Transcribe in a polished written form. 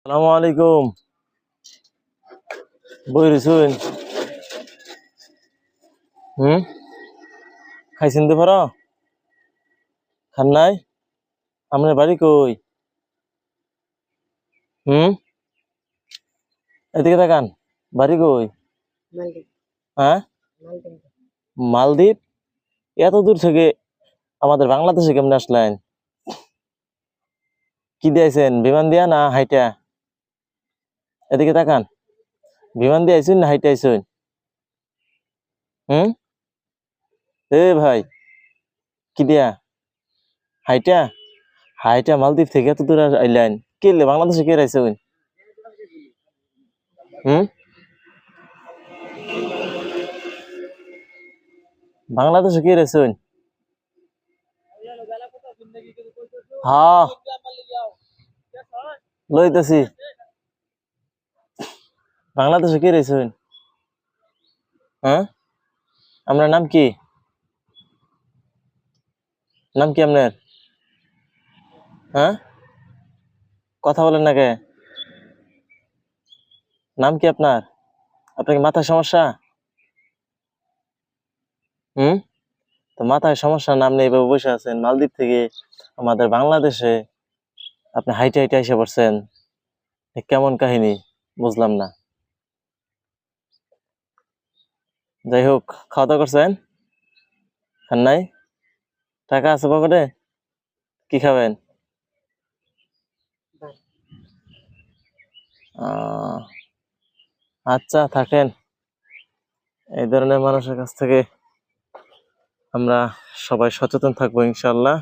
আসসালামু আলাইকুম। বই রইছুন। খাইছেন তো পারো? খান নাই? আপনার বাড়ি কই? হুম এদিকে তাকান। বাড়ি কই? হ্যাঁ, মালদ্বীপ। এত দূর থেকে আমাদের বাংলাদেশে কেমনে আসলেন? কি দিয়েছেন, বিমান দিয়া না হাইটা? এদিকে তাকান। বিমান দিয়ে আইসুন না হাইটা আইসুন? হুম এ ভাই, কি দিয়া? হাইটা? হাইটা মালদ্বীপ থেকে এত দূর আইলেন কে? বাংলাদেশে কে রাইছুন? হুম বাংলাদেশে কে রাইছুন? হ্যাঁ, লইতেছি। বাংলাদেশে কে রাইছুন? হ্যাঁ, আপনার নাম কি? নাম কি আপনার? হ্যাঁ, কথা বলেন না কে? নাম কি আপনার? আপনার কি মাথায় সমস্যা? হুম তো মাথায় সমস্যা, নাম নেই, এইভাবে বসে আছেন মালদ্বীপ থেকে আমাদের বাংলাদেশে। আপনি হাইটে হাইটে এসে পড়ছেন, এ কেমন কাহিনী? বুঝলাম না। যাই হোক, খাওয়া দাওয়া করছেন? খান নাই? টাকা আছে পকেটে? কি খাবেন? আচ্ছা, থাকেন। এই ধরনের মানুষের কাছ থেকে আমরা সবাই সচেতন থাকবো ইনশাল্লাহ।